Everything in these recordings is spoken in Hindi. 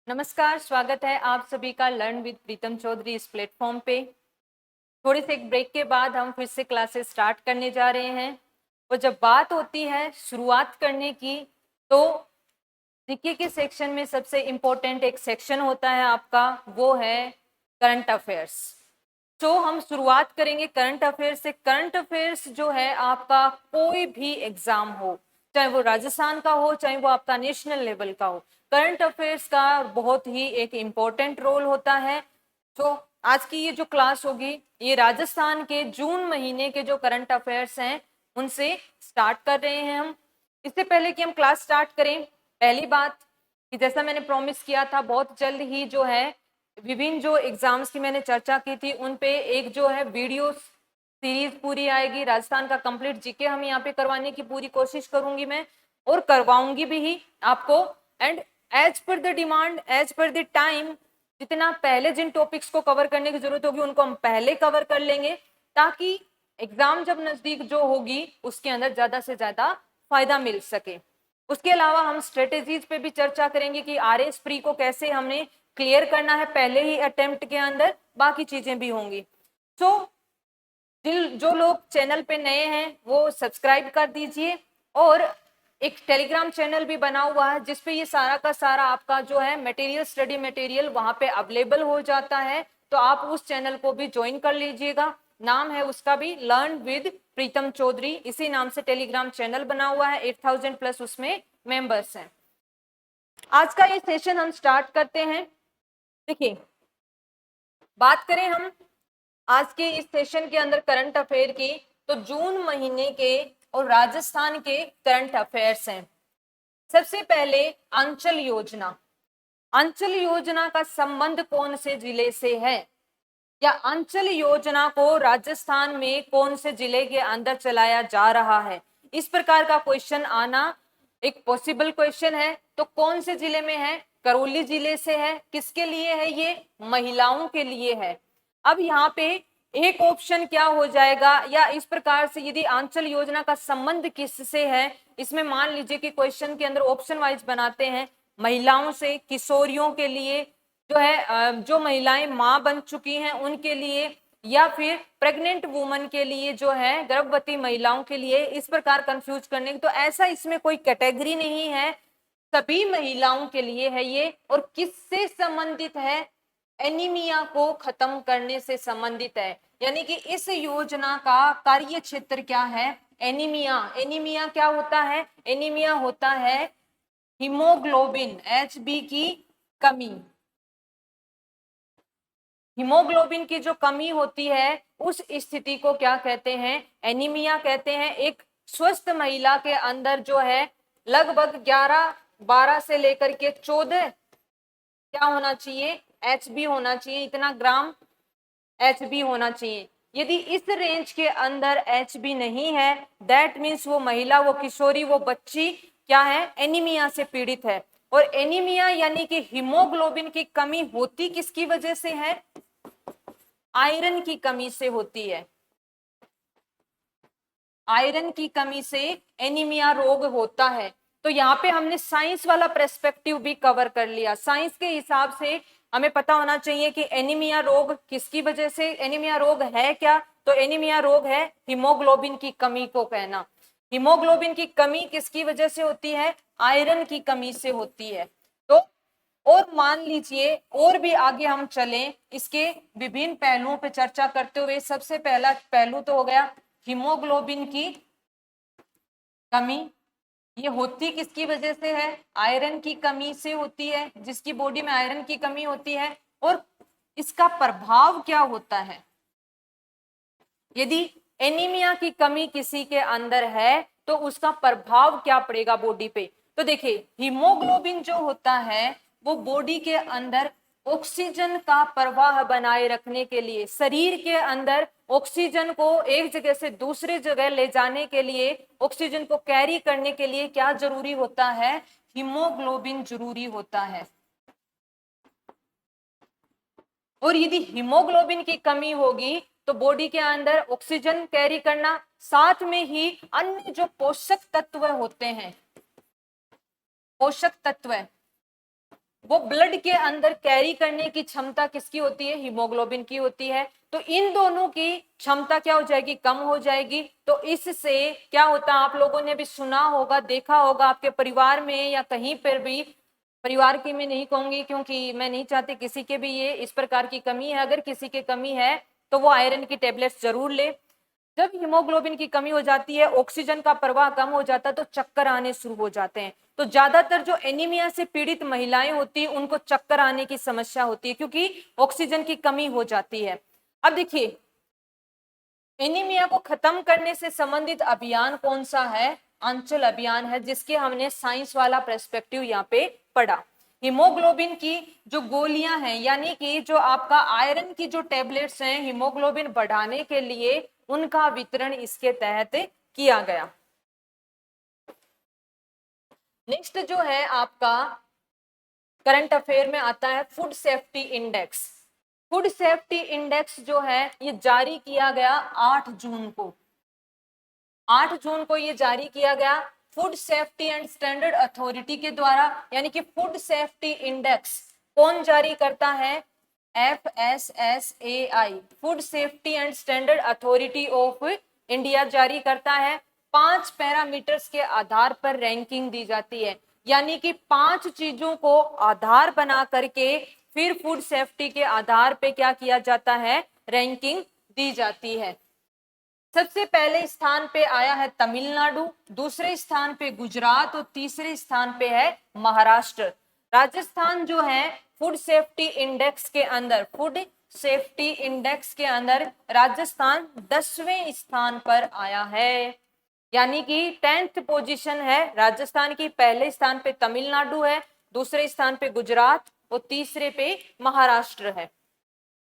नमस्कार, स्वागत है आप सभी का लर्न विद प्रीतम चौधरी इस प्लेटफॉर्म पे। थोड़े से एक ब्रेक के बाद हम फिर से क्लासेस स्टार्ट करने जा रहे हैं और जब बात होती है शुरुआत करने की तो जीके के सेक्शन में सबसे इम्पोर्टेंट एक सेक्शन होता है आपका, वो है करंट अफेयर्स। तो हम शुरुआत करेंगे करंट अफेयर्स से। करंट अफेयर्स जो है आपका कोई भी एग्जाम हो, चाहे वो राजस्थान का हो चाहे वो आपका नेशनल लेवल का हो, करंट अफेयर्स का बहुत ही एक इम्पोर्टेंट रोल होता है। तो आज की ये जो क्लास होगी ये राजस्थान के जून महीने के जो करंट अफेयर्स हैं उनसे स्टार्ट कर रहे हैं हम। इससे पहले कि हम क्लास स्टार्ट करें, पहली बात कि जैसा मैंने प्रॉमिस किया था बहुत जल्द ही जो है विभिन्न जो एग्जाम्स की मैंने चर्चा की थी उन पे एक जो है वीडियो सीरीज पूरी आएगी। राजस्थान का कंप्लीट जीके हम यहाँ पे करवाने की पूरी कोशिश करूंगी मैं और करवाऊंगी भी ही आपको। And as per the demand, as per the time, जितना पहले जिन टॉपिक्स को कवर करने की जरूरत होगी उनको हम पहले कवर कर लेंगे ताकि एग्जाम जब नजदीक जो होगी उसके अंदर ज्यादा से ज्यादा फायदा मिल सके। उसके अलावा हम स्ट्रेटेजीज पे भी चर्चा करेंगे कि आरएस प्री को कैसे हमने क्लियर करना है पहले ही अटेम्प्ट के अंदर, बाकी चीजें भी होंगी। तो जो लोग चैनल पे नए हैं वो सब्सक्राइब कर दीजिए और एक टेलीग्राम चैनल भी बना हुआ है जिसपे ये सारा का सारा आपका जो है मटेरियल, स्टडी मटेरियल वहां पे अवेलेबल हो जाता है। तो आप उस चैनल को भी ज्वाइन कर लीजिएगा। नाम है उसका भी लर्न विद प्रीतम चौधरी, इसी नाम से टेलीग्राम चैनल बना हुआ है। 8000 प्लस उसमें मेंबर्स हैं। आज का ये सेशन हम स्टार्ट करते हैं। देखिए, बात करें हम आज के इस सेशन के अंदर करंट अफेयर की, तो जून महीने के और राजस्थान के करंट अफेयर्स हैं। सबसे पहले अंचल योजना। अंचल योजना का संबंध कौन से जिले से है, या अंचल योजना को राजस्थान में कौन से जिले के अंदर चलाया जा रहा है, इस प्रकार का क्वेश्चन आना एक पॉसिबल क्वेश्चन है। तो कौन से जिले में है? करौली जिले से है। किसके लिए है? ये महिलाओं के लिए है। अब यहाँ पे एक ऑप्शन क्या हो जाएगा, या इस प्रकार से यदि अंचल योजना का संबंध किससे है, इसमें मान लीजिए कि क्वेश्चन के अंदर ऑप्शन वाइज बनाते हैं, महिलाओं से, किशोरियों के लिए जो है, जो महिलाएं मां बन चुकी हैं उनके लिए, या फिर प्रेग्नेंट वुमन के लिए, जो है गर्भवती महिलाओं के लिए, इस प्रकार कंफ्यूज करने की। तो ऐसा इसमें कोई कैटेगरी नहीं है, सभी महिलाओं के लिए है ये। और किससे संबंधित है? एनीमिया को खत्म करने से संबंधित है। यानी कि इस योजना का कार्य क्षेत्र क्या है? एनीमिया। एनीमिया क्या होता है? एनीमिया होता है हीमोग्लोबिन HB की कमी। हीमोग्लोबिन की जो कमी होती है उस स्थिति को क्या कहते हैं? एनीमिया कहते हैं। एक स्वस्थ महिला के अंदर जो है लगभग 11-12 से लेकर के 14 क्या होना चाहिए? HB होना चाहिए, इतना ग्राम HB होना चाहिए। यदि इस रेंज के अंदर HB नहीं है, दैट मीन्स वो महिला, वो किशोरी, वो बच्ची क्या है? एनीमिया से पीड़ित है। और एनीमिया यानी कि हीमोग्लोबिन की कमी होती किसकी वजह से है? आयरन की कमी से होती है। आयरन की कमी से एनीमिया रोग होता है। तो यहाँ पे हमने साइंस वाला पर्सपेक्टिव भी कवर कर लिया। साइंस के हिसाब से हमें पता होना चाहिए कि एनीमिया रोग किसकी वजह से, एनीमिया रोग है क्या? तो एनीमिया रोग है हीमोग्लोबिन की कमी को कहना। हीमोग्लोबिन की कमी किसकी वजह से होती है? आयरन की कमी से होती है। तो और मान लीजिए और भी आगे हम चलें, इसके विभिन्न पहलुओं पर चर्चा करते हुए सबसे पहला पहलू तो हो गया हीमोग्लोबिन की कमी। ये होती किसकी वजह से है? आयरन की कमी से होती है। जिसकी बॉडी में आयरन की कमी होती है। और इसका प्रभाव क्या होता है? यदि एनीमिया की कमी किसी के अंदर है तो उसका प्रभाव क्या पड़ेगा बॉडी पे? तो देखिए, हीमोग्लोबिन जो होता है वो बॉडी के अंदर ऑक्सीजन का प्रवाह बनाए रखने के लिए, शरीर के अंदर ऑक्सीजन को एक जगह से दूसरे जगह ले जाने के लिए, ऑक्सीजन को कैरी करने के लिए क्या जरूरी होता है? हीमोग्लोबिन जरूरी होता है। और यदि हीमोग्लोबिन की कमी होगी तो बॉडी के अंदर ऑक्सीजन कैरी करना, साथ में ही अन्य जो पोषक तत्व होते हैं, पोषक तत्व वो ब्लड के अंदर कैरी करने की क्षमता किसकी होती है? हीमोग्लोबिन की होती है। तो इन दोनों की क्षमता क्या हो जाएगी? कम हो जाएगी। तो इससे क्या होता है, आप लोगों ने भी सुना होगा, देखा होगा आपके परिवार में या कहीं पर भी, परिवार की मैं नहीं कहूंगी क्योंकि मैं नहीं चाहती किसी के भी ये इस प्रकार की कमी है, अगर किसी के कमी है तो वो आयरन की टेबलेट्स जरूर ले। जब हीमोग्लोबिन की कमी हो जाती है, ऑक्सीजन का प्रवाह कम हो जाता है, तो चक्कर आने शुरू हो जाते हैं। तो ज्यादातर जो एनीमिया से पीड़ित महिलाएं होती हैं उनको चक्कर आने की समस्या होती है क्योंकि ऑक्सीजन की कमी हो जाती है। अब देखिए, एनीमिया को खत्म करने से संबंधित अभियान कौन सा है? आंचल अभियान है, जिसके हमने साइंस वाला पर्सपेक्टिव यहाँ पे पढ़ा। हीमोग्लोबिन की जो गोलियां हैं, यानी कि जो आपका आयरन की जो टेबलेट्स हैं हीमोग्लोबिन बढ़ाने के लिए, उनका वितरण इसके तहत किया गया। नेक्स्ट जो है आपका करंट अफेयर में आता है food safety index. Food safety index जो है ये जारी किया गया 8 जून को। 8 जून को ये जारी किया गया food safety and standard authority के द्वारा। यानी कि फूड सेफ्टी इंडेक्स कौन जारी करता है? FSSAI, food safety and standard authority of India जारी करता है। 5 पैरामीटर्स के आधार पर रैंकिंग दी जाती है, यानी कि 5 चीजों को आधार बना करके फिर फूड सेफ्टी के आधार पे क्या किया जाता है? रैंकिंग दी जाती है। सबसे पहले स्थान पे आया है तमिलनाडु, दूसरे स्थान पे गुजरात और तीसरे स्थान पे है महाराष्ट्र। राजस्थान जो है फूड सेफ्टी इंडेक्स के अंदर, फूड सेफ्टी इंडेक्स के अंदर राजस्थान 10वें स्थान पर आया है, यानी कि 10th पोजीशन है राजस्थान की। पहले स्थान पे तमिलनाडु है, दूसरे स्थान पे गुजरात और तीसरे पे महाराष्ट्र है।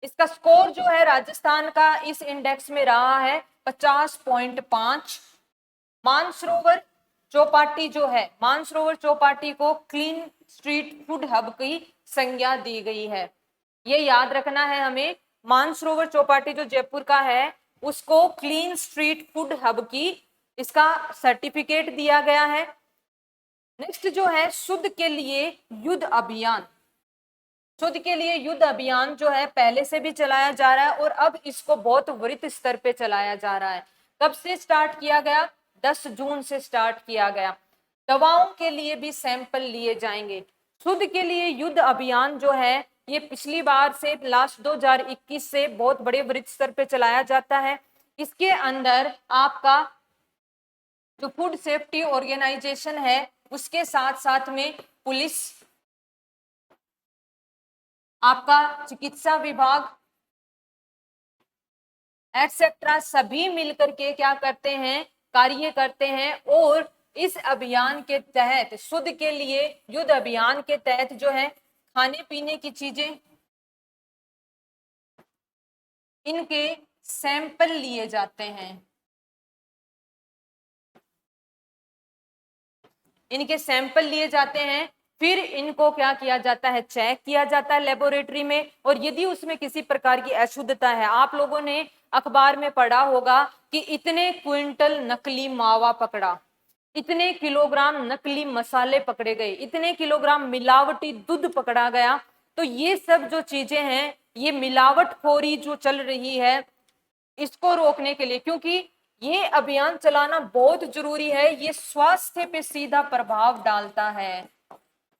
इसका स्कोर जो है राजस्थान का इस इंडेक्स में रहा है 50.5। मानसरोवर चौपाटी जो है, मानसरोवर चौपाटी को क्लीन स्ट्रीट फूड हब की संज्ञा दी गई है। ये याद रखना है हमें, मानसरोवर चौपाटी जो जयपुर का है उसको क्लीन स्ट्रीट फूड हब की इसका सर्टिफिकेट दिया गया है। नेक्स्ट जो है शुद्ध के लिए युद्ध अभियान। शुद्ध के लिए युद्ध अभियान जो है पहले से भी चलाया जा रहा है और अब इसको बहुत वृहत स्तर पे चलाया जा रहा है। कब से स्टार्ट किया गया? 10 जून से स्टार्ट किया गया। दवाओं के लिए भी सैंपल लिए जाएंगे। शुद्ध के लिए युद्ध अभियान जो है ये पिछली बार से लास्ट 2021 से बहुत बड़े वृहत स्तर पे चलाया जाता है। इसके अंदर आपका जो फूड सेफ्टी ऑर्गेनाइजेशन है उसके साथ साथ में पुलिस, आपका चिकित्सा विभाग एटसेट्रा सभी मिलकर के क्या करते हैं? कार्य करते हैं। और इस अभियान के तहत, शुद्ध के लिए युद्ध अभियान के तहत जो है खाने पीने की चीजें, इनके सैंपल लिए जाते हैं। इनके सैंपल लिए जाते हैं, फिर इनको क्या किया जाता है? चेक किया जाता है लेबोरेटरी में। और यदि उसमें किसी प्रकार की अशुद्धता है, आप लोगों ने अखबार में पढ़ा होगा कि इतने क्विंटल नकली मावा पकड़ा, इतने किलोग्राम नकली मसाले पकड़े गए, इतने किलोग्राम मिलावटी दूध पकड़ा गया। तो ये सब जो चीजें हैं, ये मिलावटखोरी जो चल रही है इसको रोकने के लिए, क्योंकि ये अभियान चलाना बहुत जरूरी है, ये स्वास्थ्य पे सीधा प्रभाव डालता है,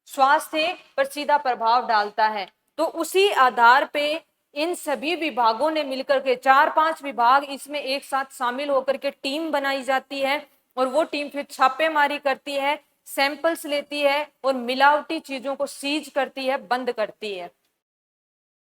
स्वास्थ्य पर सीधा प्रभाव डालता है। तो उसी आधार पे इन सभी विभागों ने मिलकर के 4-5 विभाग इसमें एक साथ शामिल होकर के टीम बनाई जाती है और वो टीम फिर छापेमारी करती है, सैंपल्स लेती है और मिलावटी चीजों को सीज करती है, बंद करती है।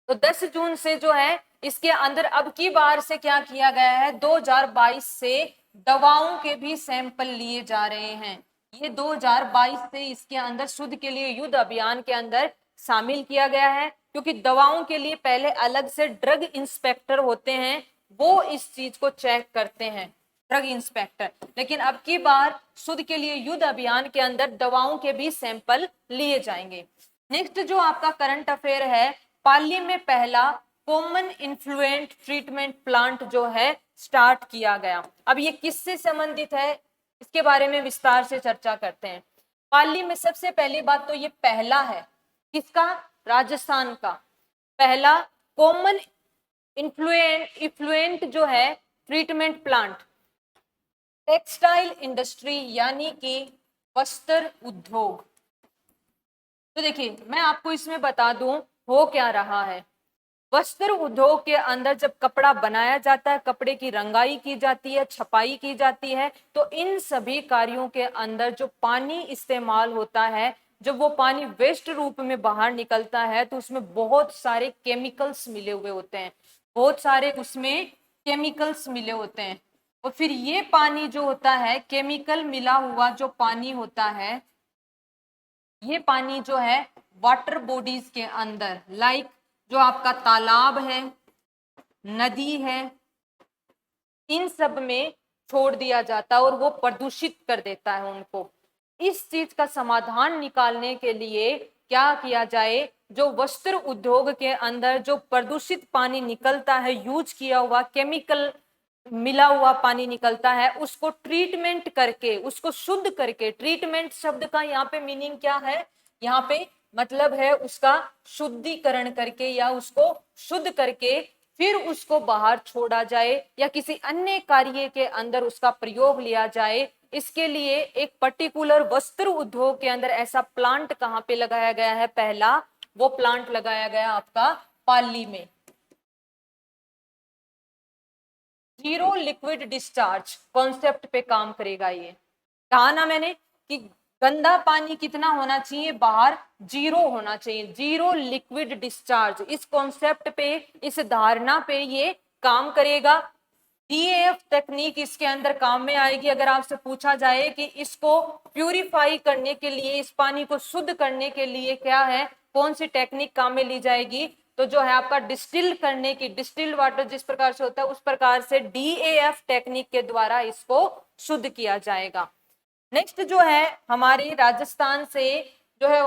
तो 10 जून से जो है इसके अंदर अब की बार से क्या किया गया है? 2022 से दवाओं के भी सैंपल लिए जा रहे हैं। ये 2022 से इसके अंदर शुद्ध के लिए युद्ध अभियान के अंदर शामिल किया गया है, क्योंकि दवाओं के लिए पहले अलग से ड्रग इंस्पेक्टर होते हैं, वो इस चीज को चेक करते हैं, ड्रग इंस्पेक्टर। लेकिन अब की बार शुद्ध के लिए युद्ध अभियान के अंदर दवाओं के भी सैंपल लिए जाएंगे। नेक्स्ट जो आपका करंट अफेयर है, पाली में पहला कॉमन इन्फ्लुएंट ट्रीटमेंट प्लांट जो है स्टार्ट किया गया। अब ये किससे संबंधित है इसके बारे में विस्तार से चर्चा करते हैं। पाली में सबसे पहली बात तो ये पहला है, किसका? राजस्थान का। पहला कॉमन इफ्लुएंट जो है ट्रीटमेंट प्लांट, टेक्सटाइल इंडस्ट्री यानी कि वस्त्र उद्योग। तो देखिए मैं आपको इसमें बता दूं हो क्या रहा है। वस्त्र उद्योग के अंदर जब कपड़ा बनाया जाता है, कपड़े की रंगाई की जाती है, छपाई की जाती है, तो इन सभी कार्यों के अंदर जो पानी इस्तेमाल होता है, जब वो पानी वेस्ट रूप में बाहर निकलता है तो उसमें बहुत सारे केमिकल्स मिले हुए होते हैं, बहुत सारे उसमें केमिकल्स मिले होते हैं। और फिर ये पानी जो होता है, केमिकल मिला हुआ जो पानी होता है, ये पानी जो है वाटर बॉडीज के अंदर, लाइक जो आपका तालाब है, नदी है, इन सब में छोड़ दिया जाता है और वो प्रदूषित कर देता है उनको। इस चीज का समाधान निकालने के लिए क्या किया जाए, जो वस्त्र उद्योग के अंदर जो प्रदूषित पानी निकलता है, यूज किया हुआ केमिकल मिला हुआ पानी निकलता है, उसको ट्रीटमेंट करके, उसको शुद्ध करके, ट्रीटमेंट शब्द का यहाँ पे मीनिंग क्या है, यहाँ पे मतलब है उसका शुद्धिकरण करके या उसको शुद्ध करके फिर उसको बाहर छोड़ा जाए या किसी अन्य कार्य के अंदर उसका प्रयोग लिया जाए। इसके लिए एक पर्टिकुलर वस्त्र उद्योग के अंदर ऐसा प्लांट कहाँ पे लगाया गया है? पहला वो प्लांट लगाया गया आपका पाली में। जीरो लिक्विड डिस्चार्ज कॉन्सेप्ट पे काम करेगा ये। कहा ना मैंने कि गंदा पानी कितना होना चाहिए? बाहर जीरो होना चाहिए, जीरो लिक्विड डिस्चार्ज। इस कॉन्सेप्ट पे, इस धारणा पे ये काम करेगा। डीएएफ टेक्निक इसके अंदर काम में आएगी। अगर आपसे पूछा जाए कि इसको प्यूरिफाई करने के लिए, इस पानी को शुद्ध करने के लिए क्या है, कौन सी टेक्निक काम में ली जाएगी, तो जो है आपका डिस्टिल करने की, डिस्टिल्ड वाटर जिस प्रकार से होता है उस प्रकार से डीएएफ टेक्निक के द्वारा इसको शुद्ध किया जाएगा। नेक्स्ट जो है हमारे राजस्थान से जो है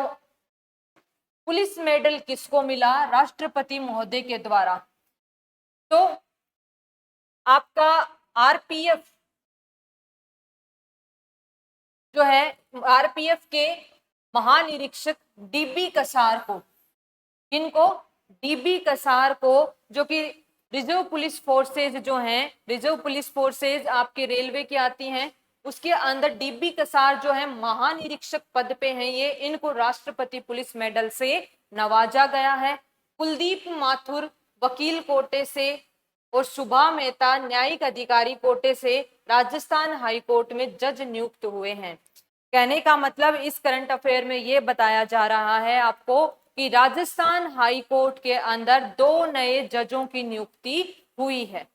पुलिस मेडल किसको मिला? राष्ट्रपति महोदय के द्वारा। तो आपका आरपीएफ जो है, आरपीएफ के महानिरीक्षक डीबी कसार को, किनको? डीबी कसार को, जो कि रिजर्व पुलिस फोर्सेज जो हैं, रिजर्व पुलिस फोर्सेज आपके रेलवे की आती हैं, उसके अंदर डीबी कसार जो है महानिरीक्षक पद पे हैं ये, इनको राष्ट्रपति पुलिस मेडल से नवाजा गया है। कुलदीप माथुर वकील कोटे से और सुभा मेहता न्यायिक अधिकारी कोटे से राजस्थान हाई कोर्ट में जज नियुक्त हुए हैं। कहने का मतलब इस करंट अफेयर में ये बताया जा रहा है आपको कि राजस्थान हाई कोर्ट के अंदर 2 नए जजों की नियुक्ति हुई है।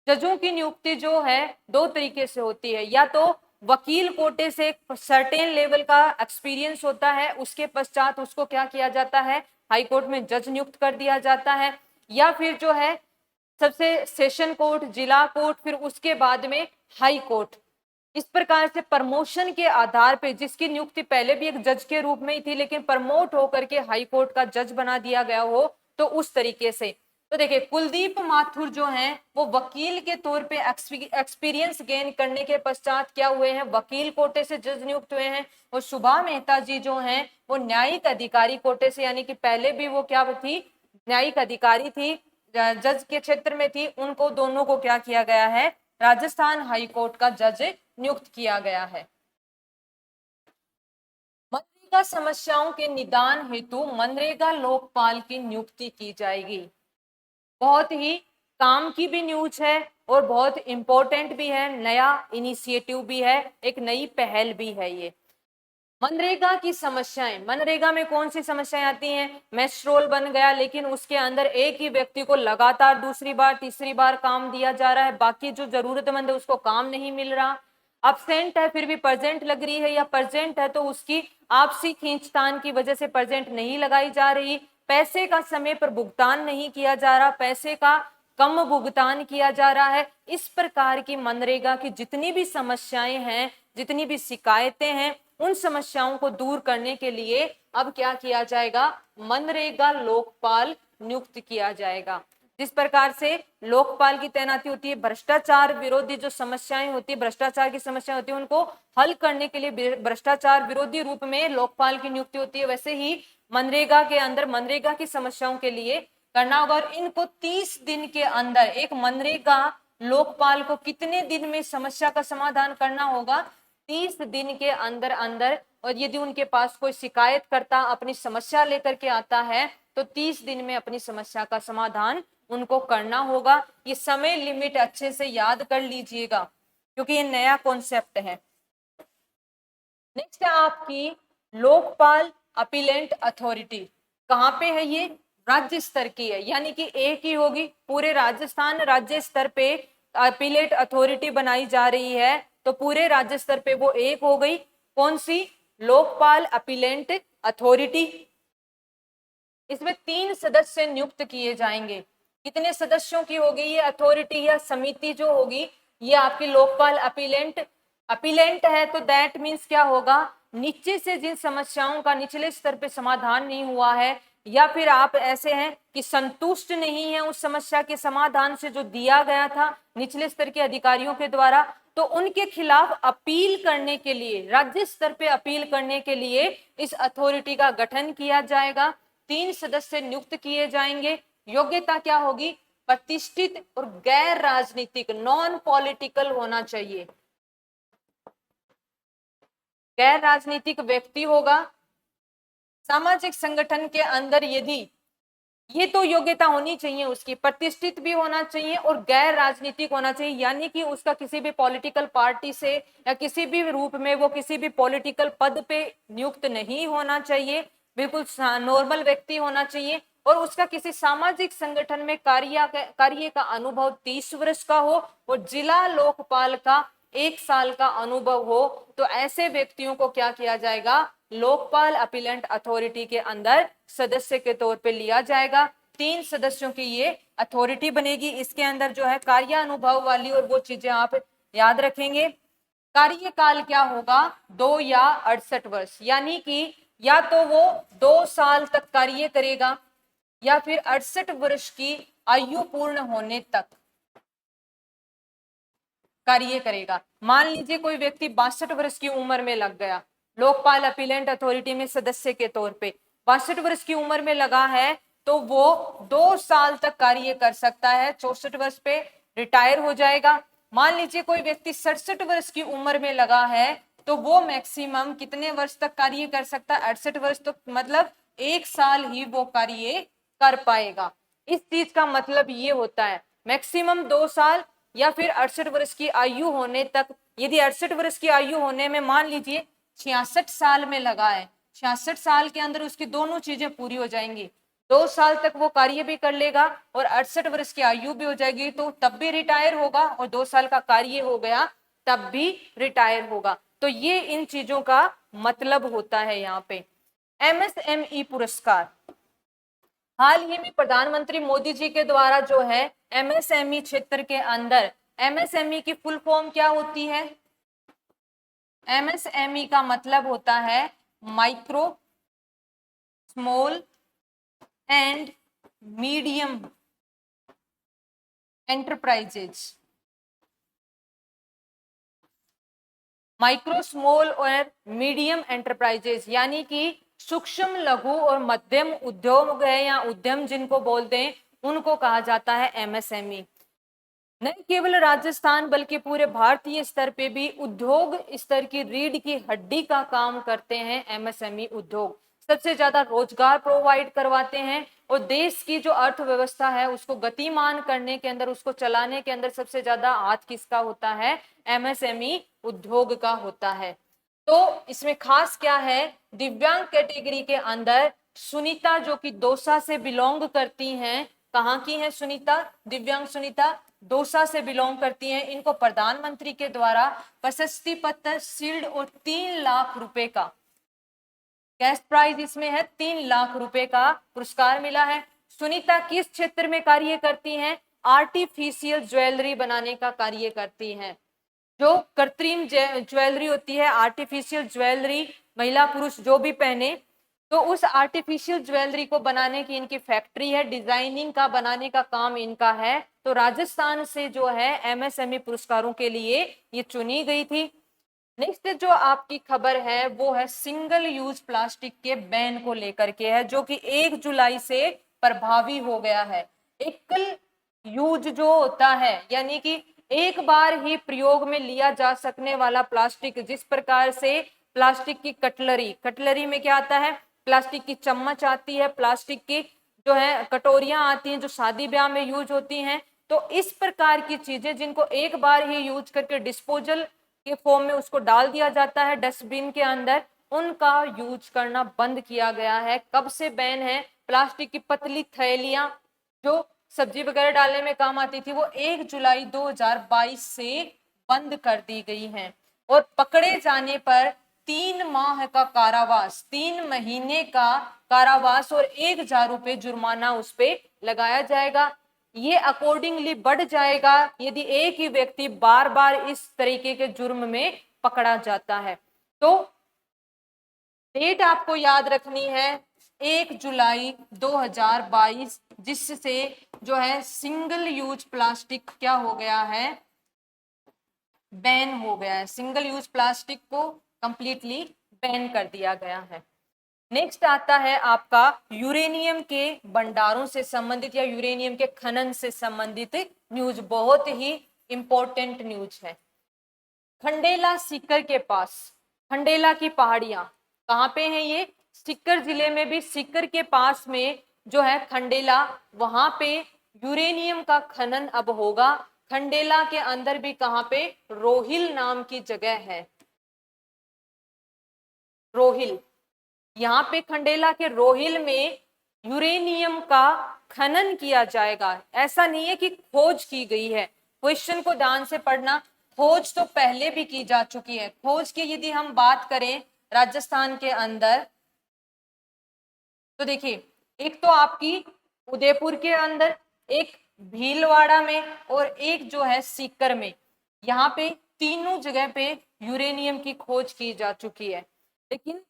जजों की नियुक्ति जो है 2 तरीके से होती है, या तो वकील कोटे से एक सर्टेन लेवल का एक्सपीरियंस होता है, उसके पश्चात उसको क्या किया जाता है, हाई कोर्ट में जज नियुक्त कर दिया जाता है, या फिर जो है सबसे सेशन कोर्ट, जिला कोर्ट, फिर उसके बाद में हाई कोर्ट। इस प्रकार से प्रमोशन के आधार पे, जिसकी नियुक्ति पहले भी एक जज के रूप में ही थी लेकिन प्रमोट होकर के हाई कोर्ट का जज बना दिया गया हो, तो उस तरीके से। तो देखिए कुलदीप माथुर जो हैं वो वकील के तौर पे एक्सपीरियंस गेन करने के पश्चात क्या हुए हैं, वकील कोटे से जज नियुक्त हुए हैं। और सुभा मेहता जी जो हैं वो न्यायिक अधिकारी कोटे से, यानी कि पहले भी वो क्या थी, न्यायिक अधिकारी थी, जज के क्षेत्र में थी, उनको दोनों को क्या किया गया है, राजस्थान हाई कोर्ट का जज नियुक्त किया गया है। मनरेगा समस्याओं के निदान हेतु मनरेगा लोकपाल की नियुक्ति की जाएगी। बहुत ही काम की भी न्यूज है और बहुत इंपॉर्टेंट भी है, नया इनिशिएटिव भी है, एक नई पहल भी है ये। मनरेगा की समस्याएं, मनरेगा में कौन सी समस्याएं आती हैं? मेस्ट्रोल बन गया लेकिन उसके अंदर एक ही व्यक्ति को लगातार दूसरी बार तीसरी बार काम दिया जा रहा है, बाकी जो जरूरतमंद है उसको काम नहीं मिल रहा। अब्सेंट है फिर भी प्रेजेंट लग रही है, या प्रेजेंट है तो उसकी आपसी खींचतान की वजह से प्रेजेंट नहीं लगाई जा रही। पैसे का समय पर भुगतान नहीं किया जा रहा, पैसे का कम भुगतान किया जा रहा है। इस प्रकार की मनरेगा की जितनी भी समस्याएं हैं, जितनी भी शिकायतें हैं, उन समस्याओं को दूर करने के लिए अब क्या किया जाएगा, मनरेगा लोकपाल नियुक्त किया जाएगा। जिस प्रकार से लोकपाल की तैनाती होती है, भ्रष्टाचार विरोधी जो समस्याएं होती है, भ्रष्टाचार की समस्या होती है, उनको हल करने के लिए भ्रष्टाचार विरोधी रूप में लोकपाल की नियुक्ति होती है, वैसे ही मनरेगा के अंदर मनरेगा की समस्याओं के लिए करना होगा। और इनको 30 दिन के अंदर, एक मनरेगा लोकपाल को कितने दिन में समस्या का समाधान करना होगा? 30 दिन के अंदर अंदर। और यदि उनके पास कोई शिकायतकर्ता अपनी समस्या लेकर के आता है तो 30 दिन में अपनी समस्या का समाधान उनको करना होगा। ये समय लिमिट अच्छे से याद कर लीजिएगा क्योंकि ये नया कॉन्सेप्ट है। नेक्स्ट है आपकी लोकपाल अपीलेंट अथॉरिटी। कहाँ पे है ये? राज्य स्तर की है, यानी कि एक ही होगी। पूरे राजस्थान राज्य स्तर पे अपीलेट अथॉरिटी बनाई जा रही है तो पूरे राज्य स्तर पे वो एक हो गई। कौन सी? Lokpal appellate authority. इसमें 3 सदस्य नियुक्त किए जाएंगे। कितने सदस्यों की होगी ये अथॉरिटी या समिति जो होगी? ये आपकी लोकपाल अपीलेंट। अपीलेंट है तो दैट मीन्स क्या होगा? नीचे से जिन समस्याओं का निचले स्तर पे समाधान नहीं हुआ है, या फिर आप ऐसे हैं कि संतुष्ट नहीं है उस समस्या के समाधान से जो दिया गया था निचले स्तर के अधिकारियों के द्वारा, तो उनके खिलाफ अपील करने के लिए, राज्य स्तर पे अपील करने के लिए इस अथॉरिटी का गठन किया जाएगा। 3 सदस्य नियुक्त किए जाएंगे। योग्यता क्या होगी? प्रतिष्ठित और गैर राजनीतिक, नॉन पॉलिटिकल होना चाहिए। गैर राजनीतिक व्यक्ति होगा। सामाजिक संगठन के अंदर यदि ये तो योग्यता होनी चाहिए उसकी, प्रतिष्ठित भी होना चाहिए और गैर राजनीतिक होना चाहिए, यानी कि उसका किसी भी पॉलिटिकल पार्टी से या किसी भी रूप में वो किसी भी पॉलिटिकल पद पे नियुक्त नहीं होना चाहिए, बिल्कुल नॉर्मल व्यक्ति होना चाहिए। और उसका किसी सामाजिक संगठन में कार्य का अनुभव 30 वर्ष का हो और जिला लोकपाल का 1 साल का अनुभव हो, तो ऐसे व्यक्तियों को क्या किया जाएगा? लोकपाल अपीलेंट अथॉरिटी के अंदर सदस्य के तौर पे लिया जाएगा। 3 सदस्यों की ये अथॉरिटी बनेगी। इसके अंदर जो है कार्य अनुभव वाली और वो चीजें आप याद रखेंगे। कार्यकाल क्या होगा? 2 या 68 वर्ष, यानी कि या तो वो 2 साल तक कार्य करेगा या फिर 68 वर्ष की आयु पूर्ण होने तक कार्य करेगा। मान लीजिए कोई व्यक्ति 62 वर्ष की उम्र में लग गया लोकपाल अपीलेंट अथॉरिटी में सदस्य के तौर पे, 62 वर्ष की उम्र में लगा है तो वो 2 साल तक कार्य कर सकता है, 64 वर्ष पे रिटायर हो जाएगा। मान लीजिए कोई व्यक्ति 67 वर्ष की उम्र में लगा है तो वो मैक्सिमम कितने वर्ष तक कार्य कर सकता है? 68 वर्ष तक, मतलब 1 साल ही वो कार्य कर पाएगा। इस चीज का मतलब ये होता है मैक्सिमम 2 साल या फिर 68 वर्ष की आयु होने तक। यदि 68 वर्ष की आयु होने में मान लीजिए 66 साल में लगा है, 66 साल के अंदर उसकी दोनों चीजें पूरी हो जाएंगी, 2 साल तक वो कार्य भी कर लेगा और 68 वर्ष की आयु भी हो जाएगी, तो तब भी रिटायर होगा और 2 साल का कार्य हो गया तब भी रिटायर होगा। तो ये इन चीजों का मतलब होता है यहाँ पे। MSME पुरस्कार हाल ही में प्रधानमंत्री मोदी जी के द्वारा जो है MSME क्षेत्र के अंदर, MSME की फुल फॉर्म क्या होती है? MSME का मतलब होता है micro small and medium enterprises. Micro small और मीडियम एंटरप्राइजेज यानी कि सूक्ष्म लघु और मध्यम उद्योग है या उद्यम जिनको बोलते हैं उनको कहा जाता है MSME। न केवल राजस्थान बल्कि पूरे भारतीय स्तर पे भी उद्योग स्तर की रीढ़ की हड्डी का काम करते हैं MSME उद्योग। सबसे ज्यादा रोजगार प्रोवाइड करवाते हैं और देश की जो अर्थव्यवस्था है उसको गतिमान करने के अंदर, उसको चलाने के अंदर सबसे ज्यादा हाथ किसका होता है? MSME उद्योग का होता है। तो इसमें खास क्या है? दिव्यांग कैटेगरी के अंदर सुनीता जो कि दौसा से बिलोंग करती हैं, कहाँ की हैं सुनीता? दिव्यांग सुनीता दौसा से बिलोंग करती हैं। इनको प्रधानमंत्री के द्वारा प्रशस्ति पत्र, शील्ड और 3 लाख रुपए का कैश प्राइज इसमें है, 3 लाख रुपए का पुरस्कार मिला है। सुनीता किस क्षेत्र में कार्य करती हैं? आर्टिफिशियल ज्वेलरी बनाने का कार्य करती हैं। जो कृत्रिम ज्वेलरी होती है, आर्टिफिशियल ज्वेलरी महिला पुरुष जो भी पहने, तो उस आर्टिफिशियल ज्वेलरी को बनाने की इनकी फैक्ट्री है, डिजाइनिंग का बनाने का काम इनका है। तो राजस्थान से जो है MSME पुरस्कारों के लिए ये चुनी गई थी। नेक्स्ट जो आपकी खबर है वो है सिंगल यूज प्लास्टिक के बैन को लेकर के है, जो कि 1 जुलाई से प्रभावी हो गया है। एकल यूज जो होता है यानी कि एक बार ही प्रयोग में लिया जा सकने वाला प्लास्टिक, जिस प्रकार से प्लास्टिक की कटलरी में क्या आता है, प्लास्टिक की चम्मच आती है, प्लास्टिक की जो है कटोरियां आती हैं जो शादी ब्याह में यूज होती हैं। तो इस प्रकार की चीजें जिनको एक बार ही यूज करके डिस्पोजल के फॉर्म में उसको डाल दिया जाता है डस्टबिन के अंदर, उनका यूज करना बंद किया गया है। कब से बैन है? प्लास्टिक की पतली थैलियां जो सब्जी वगैरह डालने में काम आती थी वो 1 जुलाई 2022 से बंद कर दी गई हैं। और पकड़े जाने पर 3 माह का कारावास, 3 महीने का कारावास और 1,000 रुपए जुर्माना उस पे लगाया जाएगा। ये अकॉर्डिंगली बढ़ जाएगा यदि एक ही व्यक्ति बार बार इस तरीके के जुर्म में पकड़ा जाता है। तो डेट आपको याद रखनी है 1 जुलाई 2022, जिससे जो है सिंगल यूज प्लास्टिक क्या हो गया है, बैन हो गया है। सिंगल यूज प्लास्टिक को कंप्लीटली बैन कर दिया गया है। नेक्स्ट आता है आपका यूरेनियम के भंडारों से संबंधित या यूरेनियम के खनन से संबंधित न्यूज, बहुत ही इंपॉर्टेंट न्यूज है। खंडेला सीकर के पास, खंडेला की पहाड़ियां कहाँ पे हैं? ये सीकर जिले में भी, सीकर के पास में जो है खंडेला, वहां पे यूरेनियम का खनन अब होगा। खंडेला के अंदर भी कहाँ पे? रोहिल नाम की जगह है, रोहिल। यहाँ पे खंडेला के रोहिल में यूरेनियम का खनन किया जाएगा। ऐसा नहीं है कि खोज की गई है, क्वेश्चन को ध्यान से पढ़ना। खोज तो पहले भी की जा चुकी है। खोज की यदि हम बात करें राजस्थान के अंदर, तो देखिए एक तो आपकी उदयपुर के अंदर, एक भीलवाड़ा में और एक जो है सीकर में, यहाँ पे तीनों जगह पे यूरेनियम की खोज की जा चुकी है। लेकिन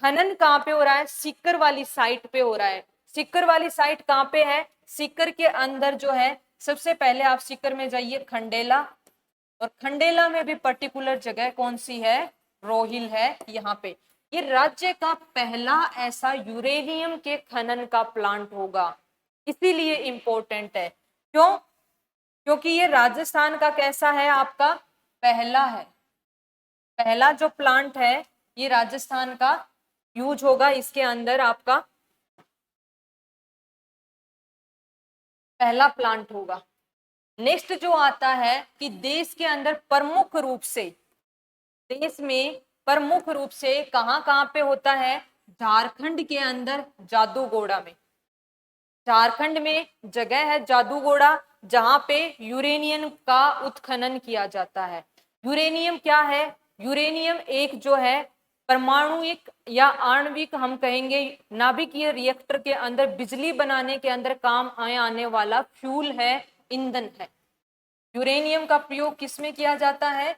खनन कहाँ पे हो रहा है? सीकर वाली साइट पे हो रहा है। सीकर वाली साइट कहाँ पे है? सीकर के अंदर जो है, सबसे पहले आप सीकर में जाइए खंडेला, और खंडेला में भी पर्टिकुलर जगह कौन सी है? रोहिल है। यहाँ पे ये राज्य का पहला ऐसा यूरेनियम के खनन का प्लांट होगा, इसीलिए इंपॉर्टेंट है। क्यों? क्योंकि ये राजस्थान का कैसा है? आपका पहला है, पहला जो प्लांट है ये राजस्थान का यूज होगा, इसके अंदर आपका पहला प्लांट होगा। नेक्स्ट जो आता है कि देश के अंदर प्रमुख रूप से, देश में प्रमुख रूप से कहां कहां पे होता है? झारखंड के अंदर जादूगोड़ा में, झारखंड में जगह है जादूगोड़ा जहां पे यूरेनियम का उत्खनन किया जाता है। यूरेनियम क्या है? यूरेनियम एक जो है परमाणुिक या आणविक, हम कहेंगे नाभिकीय रिएक्टर के अंदर बिजली बनाने के अंदर काम आने वाला फ्यूल है, ईंधन है। यूरेनियम का प्रयोग किसमें किया जाता है?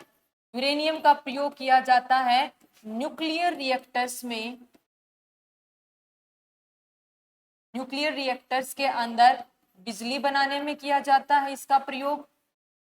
यूरेनियम का प्रयोग किया जाता है न्यूक्लियर रिएक्टर्स में, न्यूक्लियर रिएक्टर्स के अंदर बिजली बनाने में किया जाता है इसका प्रयोग।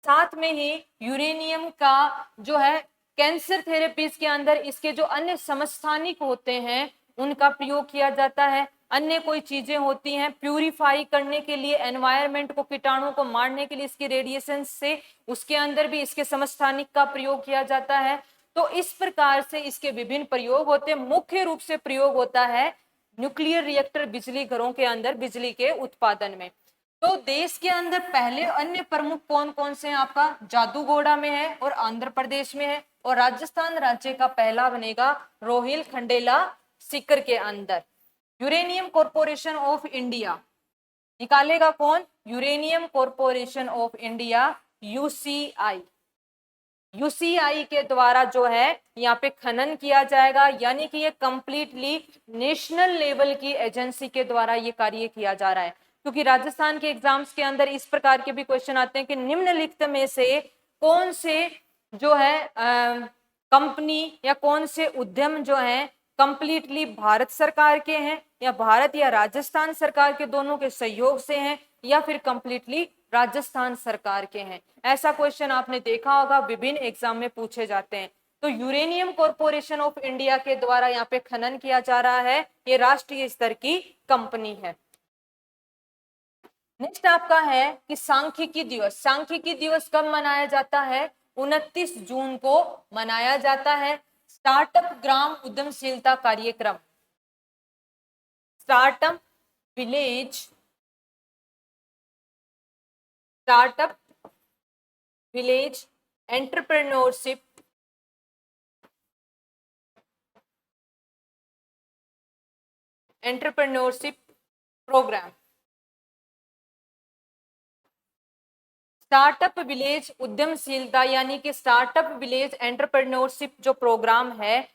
साथ में ही यूरेनियम का जो है कैंसर थेरेपीज के अंदर इसके जो अन्य समस्थानिक होते हैं उनका प्रयोग किया जाता है। अन्य कोई चीजें होती हैं प्यूरिफाई करने के लिए, एनवायरनमेंट को, कीटाणु को मारने के लिए इसके रेडिएशन से, उसके अंदर भी इसके समस्थानिक का प्रयोग किया जाता है। तो इस प्रकार से इसके विभिन्न प्रयोग होते हैं। मुख्य रूप से प्रयोग होता है न्यूक्लियर रिएक्टर, बिजली घरों के अंदर बिजली के उत्पादन में। तो देश के अंदर पहले अन्य प्रमुख कौन कौन से हैं? आपका जादूगोड़ा में है और आंध्र प्रदेश में है, और राजस्थान राज्य का पहला बनेगा रोहिल, खंडेला, सीकर के अंदर। यूरेनियम कॉर्पोरेशन ऑफ इंडिया निकालेगा कौन? Uranium corporation of India, UCI. UCI के द्वारा जो है यहाँ पे खनन किया जाएगा, यानी कि ये कंप्लीटली नेशनल लेवल की एजेंसी के द्वारा ये कार्य किया जा रहा है। क्योंकि राजस्थान के एग्जाम्स के अंदर इस प्रकार के भी क्वेश्चन आते हैं कि निम्नलिखित में से कौन से जो है कंपनी या कौन से उद्यम जो है कंप्लीटली भारत सरकार के हैं, या भारत या राजस्थान सरकार के दोनों के सहयोग से हैं, या फिर कंप्लीटली राजस्थान सरकार के हैं। ऐसा क्वेश्चन आपने देखा होगा, विभिन्न एग्जाम में पूछे जाते हैं। तो यूरेनियम कॉरपोरेशन ऑफ इंडिया के द्वारा यहाँ पे खनन किया जा रहा है, ये राष्ट्रीय स्तर की कंपनी है। नेक्स्ट आपका है कि सांख्यिकी दिवस। सांख्यिकी दिवस कब मनाया जाता है? 29 जून को मनाया जाता है। स्टार्टअप ग्राम उद्यमशीलता कार्यक्रम, startup village entrepreneurship programme, startup village उद्यमशीलता यानी कि स्टार्टअप विलेज एंटरप्रेन्योरशिप जो प्रोग्राम है,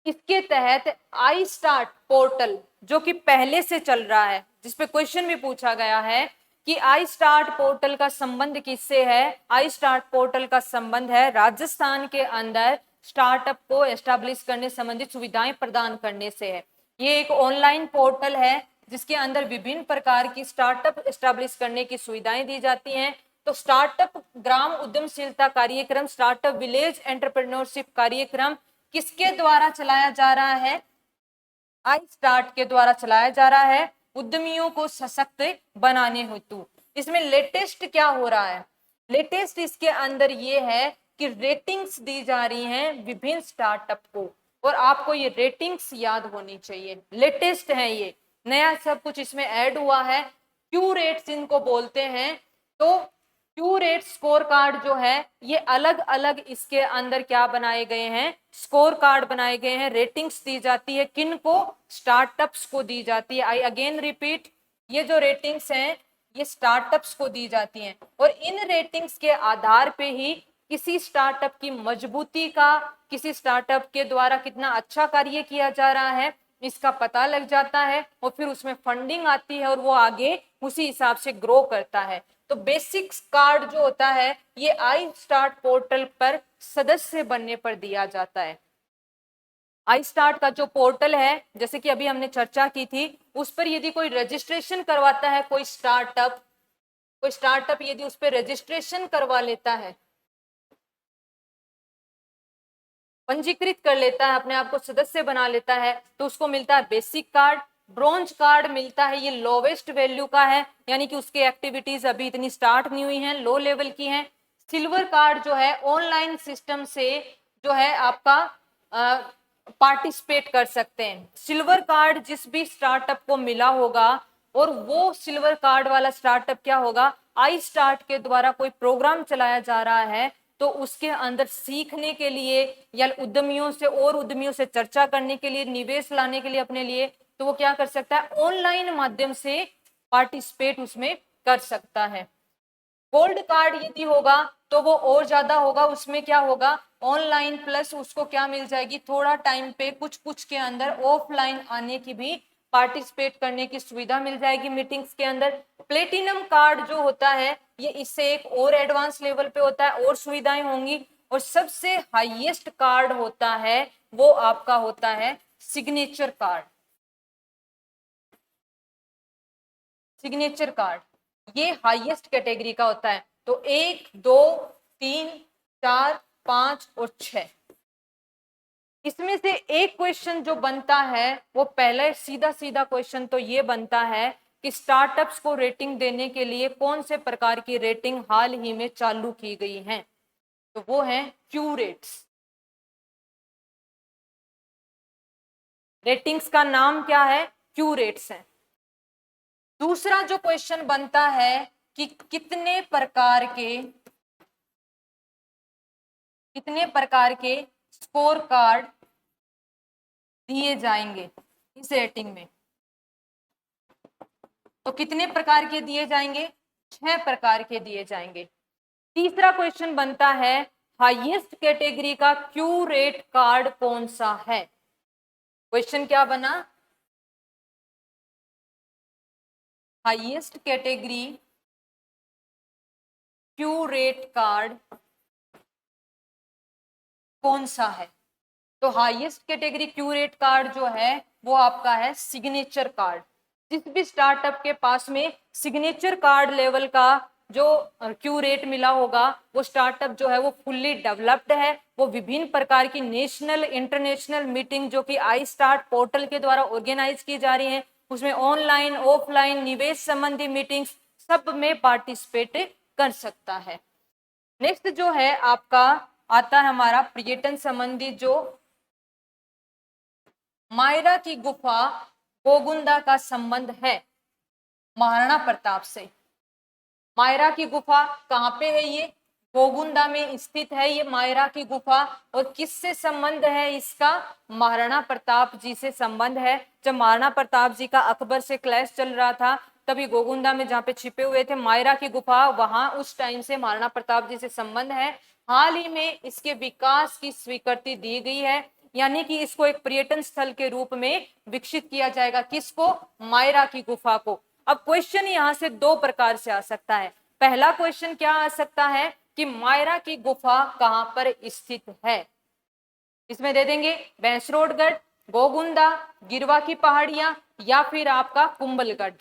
इसके तहत आई स्टार्ट पोर्टल जो कि पहले से चल रहा है, जिसपे क्वेश्चन भी पूछा गया है कि आई स्टार्ट पोर्टल का संबंध किससे है? आई स्टार्ट पोर्टल का संबंध है राजस्थान के अंदर स्टार्टअप को एस्टैब्लिश करने संबंधित सुविधाएं प्रदान करने से है। ये एक ऑनलाइन पोर्टल है जिसके अंदर विभिन्न प्रकार की स्टार्टअप एस्टैब्लिश करने की सुविधाएं दी जाती हैं। तो स्टार्टअप ग्राम उद्यमशीलता कार्यक्रम, स्टार्टअप विलेज एंटरप्रेन्योरशिप कार्यक्रम किसके द्वारा चलाया जा रहा है? आई स्टार्ट के द्वारा चलाया जा रहा है, उद्यमियों को सशक्त बनाने हेतु। इसमें लेटेस्ट क्या हो रहा है? लेटेस्ट इसके अंदर ये है कि रेटिंग्स दी जा रही हैं विभिन्न स्टार्टअप को, और आपको ये रेटिंग्स याद होनी चाहिए। लेटेस्ट है, ये नया सब कुछ इसमें ऐड हुआ है। क्यू रेट्स इनको बोलते हैं। तो क्यू रेट स्कोर कार्ड जो है, ये अलग अलग इसके अंदर क्या बनाए गए हैं? स्कोर कार्ड बनाए गए हैं। रेटिंग्स दी जाती है किन को? स्टार्टअप्स को दी जाती है। आई अगेन रिपीट, ये जो रेटिंग्स हैं ये स्टार्टअप्स को दी जाती हैं, और इन रेटिंग्स के आधार पे ही किसी स्टार्टअप की मजबूती का, किसी स्टार्टअप के द्वारा कितना अच्छा कार्य किया जा रहा है, इसका पता लग जाता है, और फिर उसमें फंडिंग आती है और वो आगे उसी हिसाब से ग्रो करता है। तो बेसिक्स कार्ड जो होता है ये आई स्टार्ट पोर्टल पर सदस्य बनने पर दिया जाता है। आई स्टार्ट का जो पोर्टल है, जैसे कि अभी हमने चर्चा की थी, उस पर यदि कोई रजिस्ट्रेशन करवाता है, कोई स्टार्टअप यदि उस पर रजिस्ट्रेशन करवा लेता है, पंजीकृत कर लेता है, अपने आप को सदस्य बना लेता है, तो उसको मिलता है बेसिक कार्ड। ब्रॉन्ज कार्ड मिलता है, ये लोवेस्ट वैल्यू का है, यानी कि उसकी एक्टिविटीज अभी इतनी स्टार्ट नहीं हुई हैं, लो लेवल की हैं। सिल्वर कार्ड जो है ऑनलाइन सिस्टम से जो है आपका पार्टिसिपेट कर सकते हैं। सिल्वर कार्ड जिस भी स्टार्टअप को मिला होगा, और वो सिल्वर कार्ड वाला स्टार्टअप क्या होगा? आई स्टार्ट के द्वारा कोई प्रोग्राम चलाया जा रहा है, तो उसके अंदर सीखने के लिए या उद्यमियों से और उद्यमियों से चर्चा करने के लिए, निवेश लाने के लिए अपने लिए, तो वो क्या कर सकता है? ऑनलाइन माध्यम से पार्टिसिपेट उसमें कर सकता है। गोल्ड कार्ड यदि होगा तो वो और ज्यादा होगा, उसमें क्या होगा? ऑनलाइन प्लस उसको क्या मिल जाएगी? थोड़ा टाइम पे कुछ के अंदर ऑफलाइन आने की भी, पार्टिसिपेट करने की सुविधा मिल जाएगी मीटिंग्स के अंदर। प्लेटिनम कार्ड जो होता है ये इससे एक और एडवांस लेवल पे होता है, और सुविधाएं होंगी। और सबसे हाईएस्ट कार्ड होता है वो आपका होता है सिग्नेचर कार्ड। सिग्नेचर कार्ड ये हाईएस्ट कैटेगरी का होता है। तो 1, 2, 3, 4, 5 और 6, इसमें से एक क्वेश्चन जो बनता है वो पहले सीधा सीधा क्वेश्चन तो ये बनता है कि स्टार्टअप्स को रेटिंग देने के लिए कौन से प्रकार की रेटिंग हाल ही में चालू की गई है? तो वो है क्यू रेट्स। रेटिंग्स का नाम क्या है? क्यू रेट्स है। दूसरा जो क्वेश्चन बनता है कि कितने प्रकार के स्कोर कार्ड दिए जाएंगे इस रेटिंग में? तो कितने प्रकार के दिए जाएंगे? 6 प्रकार के दिए जाएंगे। तीसरा क्वेश्चन बनता है हाईएस्ट कैटेगरी का क्यू रेट कार्ड कौन सा है? क्वेश्चन क्या बना? Highest category Q rate card कौन सा है? तो highest category Q rate card जो है वो आपका है सिग्नेचर कार्ड। जिस भी स्टार्टअप के पास में सिग्नेचर कार्ड लेवल का जो क्यू रेट मिला होगा, वो स्टार्टअप जो है वो फुल्ली डेवलप्ड है। वो विभिन्न प्रकार की नेशनल इंटरनेशनल मीटिंग जो कि आई स्टार्ट पोर्टल के द्वारा ऑर्गेनाइज की जा रही हैं, उसमें ऑनलाइन ऑफलाइन निवेश संबंधी मीटिंग्स सब में पार्टिसिपेट कर सकता है। नेक्स्ट जो है आपका आता है हमारा पर्यटन संबंधी, जो मायरा की गुफा गोगुंदा का संबंध है महाराणा प्रताप से। मायरा की गुफा कहाँ पे है? ये गोगुंदा में स्थित है ये मायरा की गुफा। और किससे संबंध है इसका? महाराणा प्रताप जी से संबंध है। जब महाराणा प्रताप जी का अकबर से क्लैश चल रहा था, तभी गोगुंदा में जहाँ पे छिपे हुए थे मायरा की गुफा, वहां उस टाइम से महाराणा प्रताप जी से संबंध है। हाल ही में इसके विकास की स्वीकृति दी गई है, यानी कि इसको एक पर्यटन स्थल के रूप में विकसित किया जाएगा। किसको? मायरा की गुफा को। अब क्वेश्चन यहाँ से दो प्रकार से आ सकता है। पहला क्वेश्चन क्या आ सकता है कि मायरा की गुफा कहां पर स्थित है? इसमें दे देंगे भैंसरोडगढ़, गोगुंदा, गिरवा की पहाड़ियां या फिर आपका कुंभलगढ़।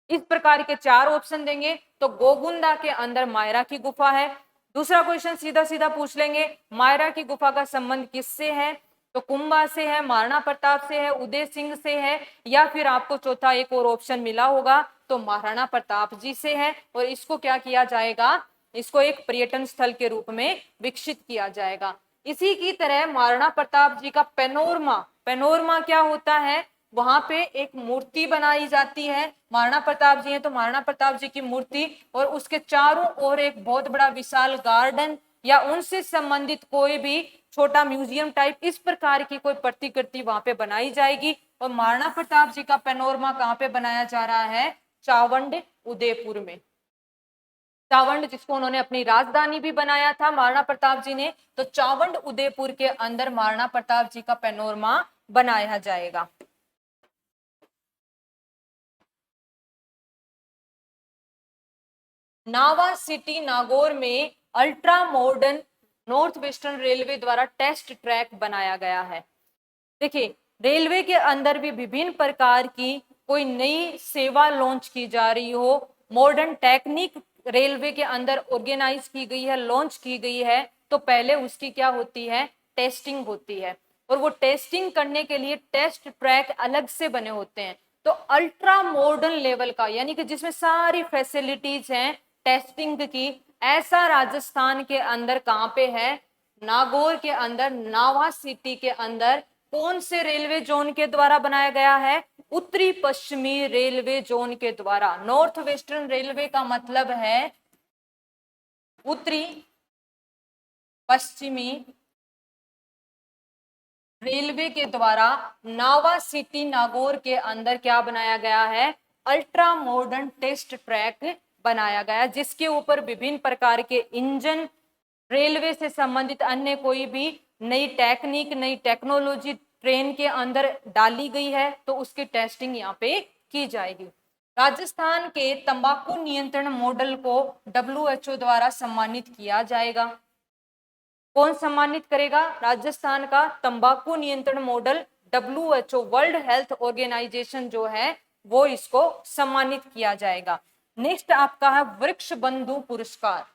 इस प्रकार के चार ऑप्शन देंगे तो गोगुंदा के अंदर मायरा की गुफा है। दूसरा क्वेश्चन सीधा सीधा पूछ लेंगे, मायरा की गुफा का संबंध किससे है? तो कुंभा से है, महाराणा प्रताप से है, उदय सिंह से है, या फिर आपको चौथा एक और ऑप्शन मिला होगा तो महाराणा प्रताप जी से है। और इसको क्या किया जाएगा? इसको एक पर्यटन स्थल के रूप में विकसित किया जाएगा। इसी की तरह महाराणा प्रताप जी का पेनोरमा, पेनोरमा क्या होता है? वहां पे एक मूर्ति बनाई जाती है। महाराणा प्रताप जी हैं तो महाराणा प्रताप जी की मूर्ति, और उसके चारों ओर एक बहुत बड़ा विशाल गार्डन या उनसे संबंधित कोई भी छोटा म्यूजियम टाइप इस प्रकार की कोई प्रतिकृति वहां पे बनाई जाएगी। और महाराणा प्रताप जी का पेनोरमा कहाँ पे बनाया जा रहा है? चावंड उदयपुर में। चावंड जिसको उन्होंने अपनी राजधानी भी बनाया था महाराणा प्रताप जी ने, तो चावंड उदयपुर के अंदर महाराणा प्रताप जी का पेनोरमा बनाया जाएगा। नावा सिटी नागौर में ultra modern north western railway द्वारा टेस्ट ट्रैक बनाया गया है। देखिए, रेलवे के अंदर भी विभिन्न प्रकार की कोई नई सेवा लॉन्च की जा रही हो, मॉडर्न टेक्निक रेलवे के अंदर ऑर्गेनाइज की गई है, लॉन्च की गई है, तो पहले उसकी क्या होती है? टेस्टिंग होती है। और वो टेस्टिंग करने के लिए टेस्ट ट्रैक अलग से बने होते हैं। तो अल्ट्रा मॉडर्न लेवल का, यानी कि जिसमें सारी फैसिलिटीज हैं टेस्टिंग की, ऐसा राजस्थान के अंदर कहाँ पे है? नागौर के अंदर, नावा सिटी के अंदर। कौन से रेलवे जोन के द्वारा बनाया गया है? उत्तरी पश्चिमी रेलवे जोन के द्वारा। नॉर्थ वेस्टर्न रेलवे का मतलब है उत्तरी पश्चिमी रेलवे के द्वारा नावा सिटी नागौर के अंदर क्या बनाया गया है? अल्ट्रा मॉडर्न टेस्ट ट्रैक बनाया गया, जिसके ऊपर विभिन्न प्रकार के इंजन, रेलवे से संबंधित अन्य कोई भी नई टेक्निक, नई टेक्नोलॉजी ट्रेन के अंदर डाली गई है, तो उसकी टेस्टिंग यहाँ पे की जाएगी। राजस्थान के तंबाकू नियंत्रण मॉडल को WHO द्वारा सम्मानित किया जाएगा। कौन सम्मानित करेगा? राजस्थान का तंबाकू नियंत्रण model WHO, world health organisation जो है वो इसको सम्मानित किया जाएगा। नेक्स्ट आपका है वृक्ष बंधु पुरस्कार।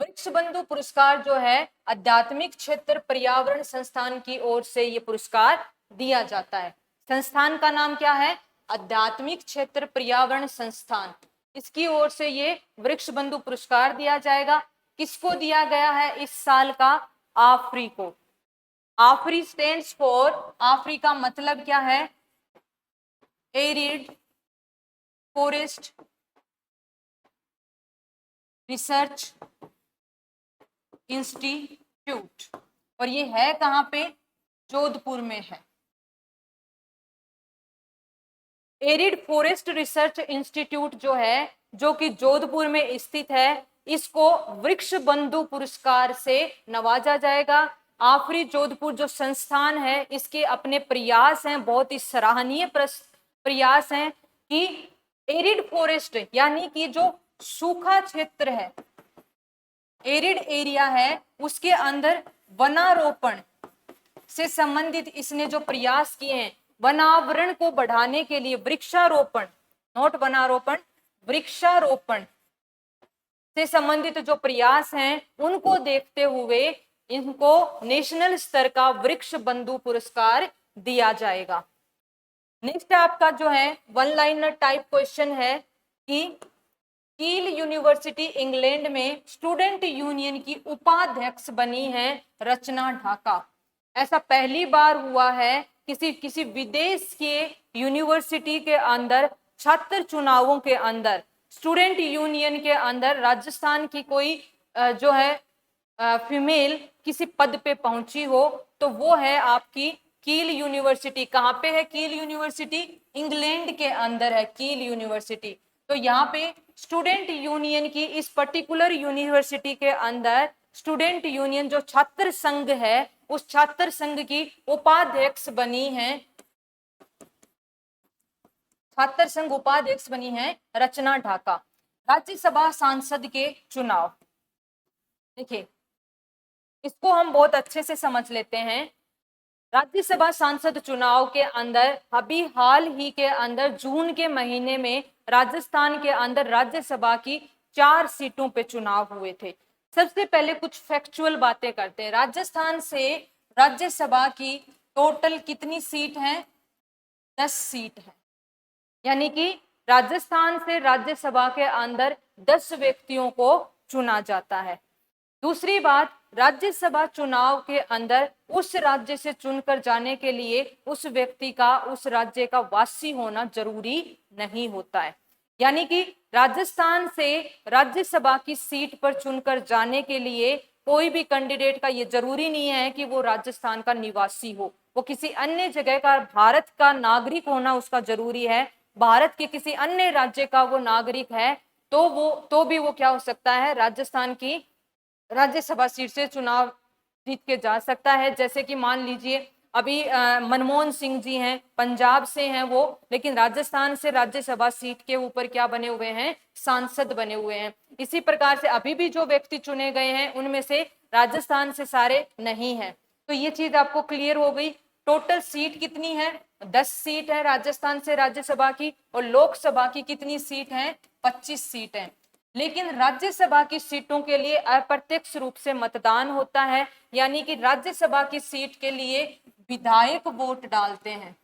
वृक्ष बंधु पुरस्कार जो है आध्यात्मिक क्षेत्र पर्यावरण संस्थान की ओर से ये पुरस्कार दिया जाता है। संस्थान का नाम क्या है? आध्यात्मिक क्षेत्र पर्यावरण संस्थान। इसकी ओर से ये वृक्ष बंधु पुरस्कार दिया जाएगा। किसको दिया गया है इस साल का? आफरी को। आफरी स्टैंड्स फॉर, आफरी का मतलब क्या है? एरिड फॉरेस्ट रिसर्च इंस्टीट्यूट, और ये है कहां पे? जोधपुर में है। एरिड फॉरेस्ट रिसर्च इंस्टीट्यूट जो है, जो कि जोधपुर में स्थित है, इसको वृक्ष बंधु पुरस्कार से नवाजा जाएगा। आफरी जोधपुर जो संस्थान है, इसके अपने प्रयास हैं, बहुत ही सराहनीय प्रयास हैं कि एरिड फॉरेस्ट यानी कि जो सूखा क्षेत्र है, एरिड एरिया है, उसके अंदर वनारोपण से संबंधित इसने जो प्रयास किए हैं, वनावरण को बढ़ाने के लिए वृक्षारोपण, नोट वनारोपण, वृक्षारोपण से संबंधित जो प्रयास हैं उनको देखते हुए इनको नेशनल स्तर का वृक्ष बंधु पुरस्कार दिया जाएगा। नेक्स्ट आपका जो है वन लाइनर टाइप क्वेश्चन है कि कील यूनिवर्सिटी इंग्लैंड में स्टूडेंट यूनियन की उपाध्यक्ष बनी है रचना ढाका। ऐसा पहली बार हुआ है किसी विदेश के यूनिवर्सिटी के अंदर छात्र चुनावों के अंदर स्टूडेंट यूनियन के अंदर राजस्थान की कोई जो है फीमेल किसी पद पे पहुंची हो, तो वो है आपकी कील यूनिवर्सिटी। कहाँ पे है कील यूनिवर्सिटी? इंग्लैंड के अंदर है कील यूनिवर्सिटी। तो यहाँ पे स्टूडेंट यूनियन की इस पर्टिकुलर यूनिवर्सिटी के अंदर स्टूडेंट यूनियन जो छात्र संघ है उस छात्र संघ की उपाध्यक्ष बनी है, छात्र संघ उपाध्यक्ष बनी है रचना ढाका। राज्यसभा सांसद के चुनाव, देखिए इसको हम बहुत अच्छे से समझ लेते हैं। राज्यसभा सांसद चुनाव के अंदर अभी हाल ही के अंदर जून के महीने में राजस्थान के अंदर राज्यसभा की 4 सीटों पे चुनाव हुए थे। सबसे पहले कुछ फैक्चुअल बातें करते हैं। राजस्थान से राज्यसभा की टोटल कितनी सीट है? 10 सीट है। यानी कि राजस्थान से राज्यसभा के अंदर 10 व्यक्तियों को चुना जाता है। दूसरी बात, राज्यसभा चुनाव के अंदर उस राज्य से चुनकर जाने के लिए उस व्यक्ति का उस राज्य का वासी होना जरूरी नहीं होता है। यानी कि राजस्थान से राज्यसभा की सीट पर चुनकर जाने के लिए कोई भी कैंडिडेट का ये जरूरी नहीं है कि वो राजस्थान का निवासी हो, वो किसी अन्य जगह का भारत का नागरिक होना उसका जरूरी है। भारत के किसी अन्य राज्य का वो नागरिक है तो भी वो क्या हो सकता है, राजस्थान की राज्यसभा सीट से चुनाव जीत के जा सकता है। जैसे कि मान लीजिए अभी मनमोहन सिंह जी हैं, पंजाब से हैं वो, लेकिन राजस्थान से राज्यसभा सीट के ऊपर क्या बने हुए हैं? सांसद बने हुए हैं। इसी प्रकार से अभी भी जो व्यक्ति चुने गए हैं उनमें से राजस्थान से सारे नहीं हैं। तो ये चीज आपको क्लियर हो गई। टोटल सीट कितनी है? 10 सीट है राजस्थान से राज्यसभा की, और लोकसभा की कितनी सीट है? 25 सीट है। लेकिन राज्यसभा की सीटों के लिए अप्रत्यक्ष रूप से मतदान होता है, यानी कि राज्यसभा की सीट के लिए विधायक वोट डालते हैं।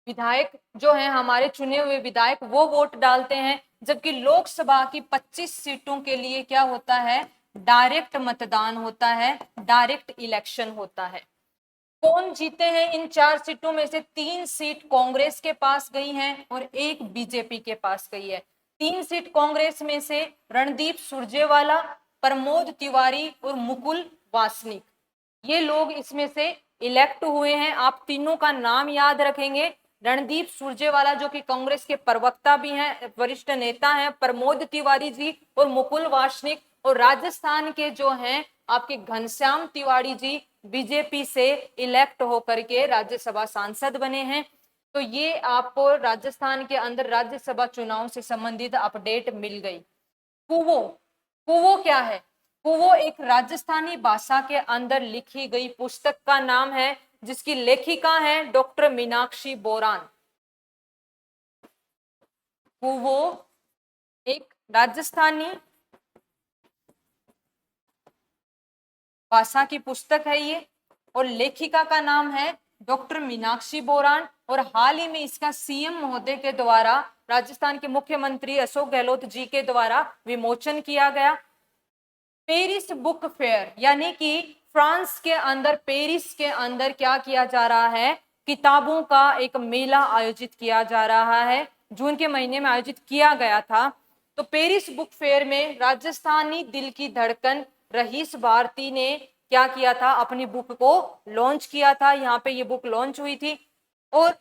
विधायक जो है हमारे चुने हुए विधायक वो वोट डालते हैं, जबकि लोकसभा की 25 सीटों के लिए क्या होता है? डायरेक्ट मतदान होता है, डायरेक्ट इलेक्शन होता है। कौन जीते हैं इन 4 सीटों में से? 3 सीट कांग्रेस के पास गई हैं और 1 बीजेपी के पास गई है। 3 सीट कांग्रेस में से रणदीप सुरजेवाला, प्रमोद तिवारी और मुकुल वासनिक, ये लोग इसमें से इलेक्ट हुए हैं। आप तीनों का नाम याद रखेंगे। रणदीप सुरजेवाला जो कि कांग्रेस के प्रवक्ता भी हैं, वरिष्ठ नेता हैं, प्रमोद तिवारी जी और मुकुल वासनिक, और राजस्थान के जो हैं आपके घनश्याम तिवारी जी बीजेपी से इलेक्ट होकर के राज्यसभा सांसद बने हैं। तो ये आपको राजस्थान के अंदर राज्यसभा चुनाव से संबंधित अपडेट मिल गई। कुवो, कुवो क्या है? कुवो एक राजस्थानी भाषा के अंदर लिखी गई पुस्तक का नाम है, जिसकी लेखिका है डॉक्टर मीनाक्षी बोरान। कुवो एक राजस्थानी भाषा की पुस्तक है ये, और लेखिका का नाम है डॉक्टर मीनाक्षी बोरान, और हाल ही में इसका सीएम महोदय के द्वारा, राजस्थान के मुख्यमंत्री अशोक गहलोत जी के द्वारा विमोचन किया गया। पेरिस बुक फेयर, यानी कि फ्रांस के अंदर पेरिस के अंदर क्या किया जा रहा है? किताबों का एक मेला आयोजित किया जा रहा है, जून के महीने में आयोजित किया गया था। तो पेरिस बुक फेयर में राजस्थानी दिल की धड़कन रहीस भारती ने क्या किया था? अपनी बुक को लॉन्च किया था। यहाँ पे ये बुक लॉन्च हुई थी। और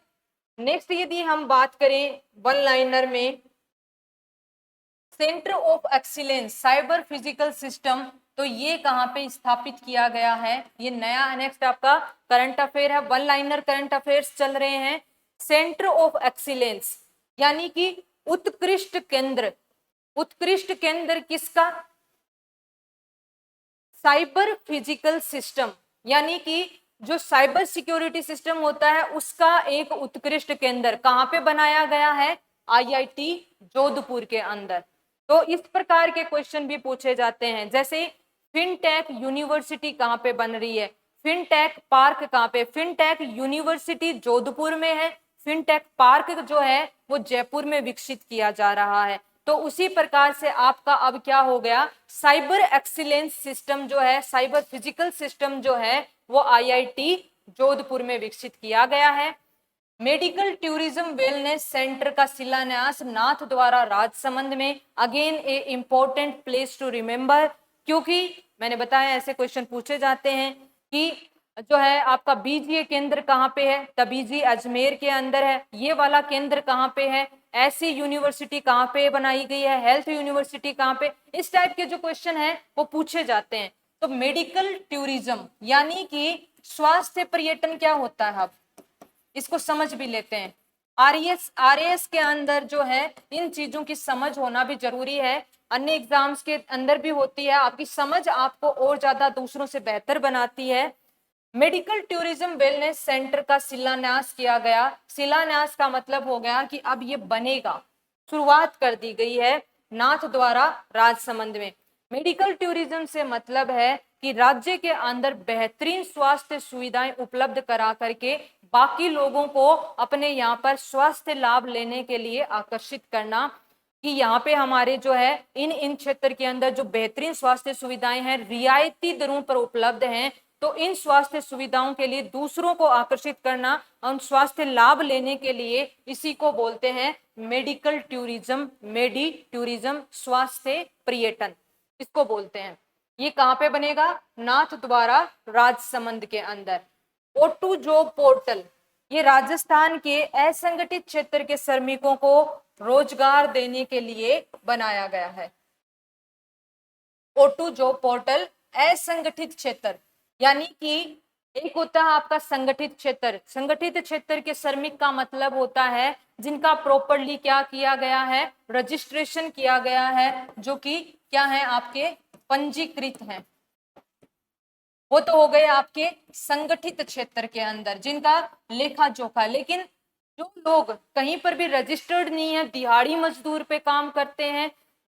नेक्स्ट यदि हम बात करें वन लाइनर में, centre of excellence cyber physical system, तो ये कहाँ पे स्थापित किया गया है? ये नया नेक्स्ट आपका करंट अफेयर है। वन लाइनर करंट अफेयर्स चल रहे हैं। सेंटर ऑफ एक्सीलेंस यानी कि उत्कृष्ट केंद्र, उत्कृष्ट केंद्र किसका? साइबर फिजिकल सिस्टम, यानी कि जो साइबर सिक्योरिटी सिस्टम होता है उसका एक उत्कृष्ट केंद्र कहाँ पे बनाया गया है? आईआईटी जोधपुर के अंदर। तो इस प्रकार के क्वेश्चन भी पूछे जाते हैं, जैसे फिनटेक यूनिवर्सिटी कहाँ पे बन रही है, फिनटेक पार्क कहाँ पे, फिनटेक यूनिवर्सिटी जोधपुर में है, फिनटेक पार्क जो है वो जयपुर में विकसित किया जा रहा है। तो उसी प्रकार से आपका अब क्या हो गया, साइबर एक्सीलेंस सिस्टम जो है, साइबर फिजिकल सिस्टम जो है वो आईआईटी जोधपुर में विकसित किया गया है। मेडिकल टूरिज्म वेलनेस सेंटर का शिलान्यास नाथ द्वारा राजसमंद में, again a important place to remember, क्योंकि मैंने बताया ऐसे क्वेश्चन पूछे जाते हैं कि जो है आपका बीजीए केंद्र कहाँ पे है, तबीजी अजमेर के अंदर है, ये वाला केंद्र कहाँ पे है, ऐसी यूनिवर्सिटी कहाँ पे बनाई गई है, हेल्थ यूनिवर्सिटी कहाँ पे, इस टाइप के जो क्वेश्चन है वो पूछे जाते हैं। तो मेडिकल टूरिज्म यानी कि स्वास्थ्य पर्यटन क्या होता है, अब इसको समझ भी लेते हैं। आरएएस के अंदर जो है इन चीजों की समझ होना भी जरूरी है, अन्य एग्जाम्स के अंदर भी होती है, आपकी समझ आपको और ज्यादा दूसरों से बेहतर बनाती है। मेडिकल टूरिज्म वेलनेस सेंटर का शिलान्यास किया गया, शिलान्यास का मतलब हो गया कि अब ये बनेगा, शुरुआत कर दी गई है नाथ द्वारा राजसमंद में। मेडिकल टूरिज्म से मतलब है कि राज्य के अंदर बेहतरीन स्वास्थ्य सुविधाएं उपलब्ध करा करके बाकी लोगों को अपने यहाँ पर स्वास्थ्य लाभ लेने के लिए आकर्षित करना, कि यहाँ पे हमारे जो है इन क्षेत्र के अंदर जो बेहतरीन स्वास्थ्य सुविधाएं हैं रियायती दरों पर उपलब्ध हैं, तो इन स्वास्थ्य सुविधाओं के लिए दूसरों को आकर्षित करना, उन स्वास्थ्य लाभ लेने के लिए, इसी को बोलते हैं मेडिकल टूरिज्म, मेडी टूरिज्म, स्वास्थ्य पर्यटन इसको बोलते हैं। ये कहाँ पे बनेगा? नाथ द्वारा राजसमंद के अंदर। O2 जॉब पोर्टल, ये राजस्थान के असंगठित क्षेत्र के श्रमिकों को रोजगार देने के लिए बनाया गया है। O2 जॉब पोर्टल असंगठित क्षेत्र, यानी कि एक होता है आपका संगठित क्षेत्र, संगठित क्षेत्र के श्रमिक का मतलब होता है जिनका प्रॉपरली क्या किया गया है, रजिस्ट्रेशन किया गया है, जो कि क्या है आपके पंजीकृत हैं, वो तो हो गए आपके संगठित क्षेत्र के अंदर जिनका लेखा जोखा। लेकिन जो लोग कहीं पर भी रजिस्टर्ड नहीं है, दिहाड़ी मजदूर पे काम करते हैं,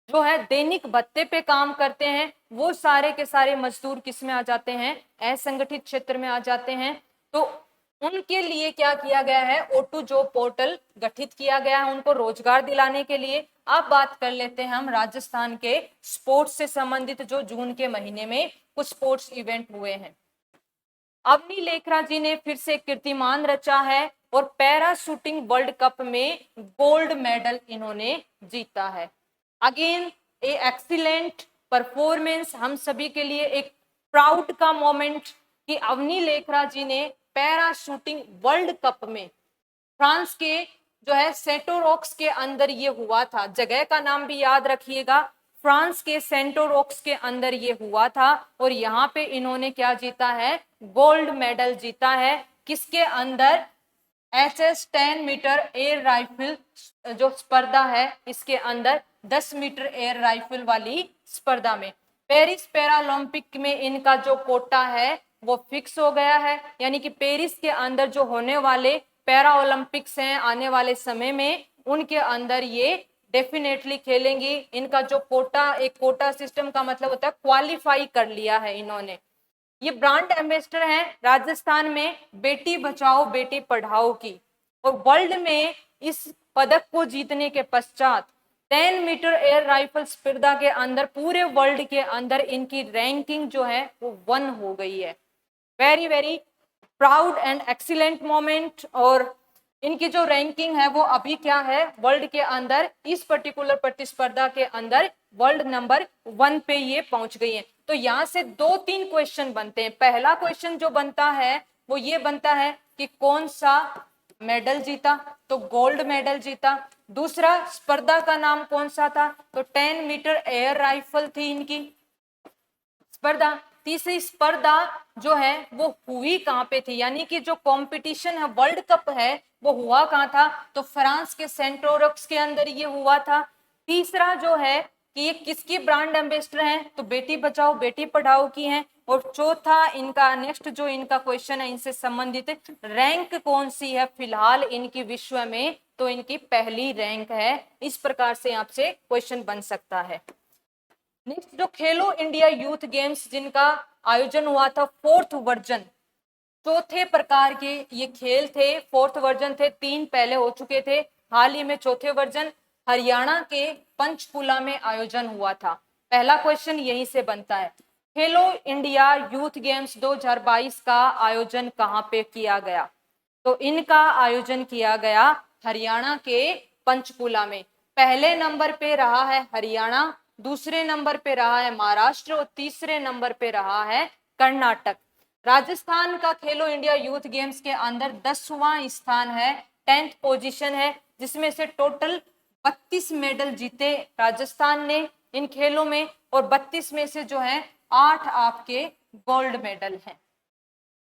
जो है दैनिक भत्ते पे काम करते हैं, वो सारे के सारे मजदूर किस में आ जाते हैं? असंगठित क्षेत्र में आ जाते हैं। तो उनके लिए क्या किया गया है? O2 जॉब पोर्टल गठित किया गया है उनको रोजगार दिलाने के लिए। अब बात कर लेते हैं हम राजस्थान के स्पोर्ट्स से संबंधित, जो जून के महीने में कुछ स्पोर्ट्स इवेंट हुए हैं। अवनी लेखरा जी ने फिर से कीर्तिमान रचा है और पैरा शूटिंग वर्ल्ड कप में गोल्ड मेडल इन्होंने जीता है। अगेन ए एक्सीलेंट परफॉर्मेंस, हम सभी के लिए एक प्राउड का मोमेंट कि अवनी लेखरा जी ने पैरा शूटिंग वर्ल्ड कप में फ्रांस के जो है सेंटोरॉक्स के अंदर ये हुआ था, जगह का नाम भी याद रखिएगा, फ्रांस के सेंटोरॉक्स के अंदर ये हुआ था, और यहाँ पे इन्होंने क्या जीता है? गोल्ड मेडल जीता है। किसके अंदर? HS-10 मीटर एयर राइफल जो स्पर्धा है, इसके अंदर 10 मीटर एयर राइफल वाली स्पर्धा में। पेरिस पैरालंपिक में इनका जो कोटा है वो फिक्स हो गया है, यानी कि पेरिस के अंदर जो होने वाले पैरा ओलंपिक्स हैं आने वाले समय में, उनके अंदर ये डेफिनेटली खेलेंगी। इनका जो कोटा, एक कोटा सिस्टम का मतलब होता है क्वालिफाई कर लिया है इन्होंने। ये ब्रांड एम्बेसडर हैं राजस्थान में बेटी बचाओ बेटी पढ़ाओ की, और वर्ल्ड में इस पदक को जीतने के पश्चात 10 मीटर एयर राइफल स्पर्धा के अंदर पूरे वर्ल्ड के अंदर इनकी रैंकिंग जो है वो 1 हो गई है। Very very proud and excellent moment. और इनकी जो रैंकिंग है वो अभी क्या है? वर्ल्ड के अंदर इस पर्टिकुलर प्रतिस्पर्धा के अंदर वर्ल्ड नंबर 1 पे ये पहुंच गई है। तो यहाँ से 2-3 क्वेश्चन बनते हैं। पहला क्वेश्चन जो बनता है वो ये बनता है कि कौन सा मेडल जीता, तो गोल्ड मेडल जीता। दूसरा, स्पर्धा का नाम कौन सा था, तो 10 मीटर एयर राइफल थी इनकी स्पर्धा। तीसरी स्पर्धा जो है वो हुई कहाँ पे थी, यानी कि जो कंपटीशन है वर्ल्ड कप है वो हुआ कहाँ था, तो फ्रांस के सेंटोरक्स के अंदर ये हुआ था। तीसरा जो है कि ये किसकी ब्रांड एम्बेसडर हैं, तो बेटी बचाओ बेटी पढ़ाओ की हैं। और चौथा इनका नेक्स्ट जो इनका क्वेश्चन है इनसे संबंधित, रैंक कौन सी है फिलहाल इनकी विश्व में, तो इनकी पहली रैंक है। इस प्रकार से आपसे क्वेश्चन बन सकता है। नेक्स्ट जो खेलो इंडिया यूथ गेम्स जिनका आयोजन हुआ था, फोर्थ वर्जन, चौथे प्रकार के ये खेल थे, फोर्थ वर्जन थे, 3 पहले हो चुके थे, हाल ही में चौथे वर्जन हरियाणा के पंचकुला में आयोजन हुआ था। पहला क्वेश्चन यहीं से बनता है, खेलो इंडिया यूथ गेम्स 2022 का आयोजन कहाँ पे किया गया, तो इनका आयोजन किया गया हरियाणा के पंचकुला में। पहले नंबर पे रहा है हरियाणा, दूसरे नंबर पे रहा है महाराष्ट्र और तीसरे नंबर पे रहा है कर्नाटक। राजस्थान का खेलो इंडिया यूथ गेम्स के अंदर 10वां स्थान है, 10th पोजीशन है, जिसमें से टोटल 32 मेडल जीते राजस्थान ने इन खेलों में, और 32 में से जो है 8 आपके गोल्ड मेडल हैं।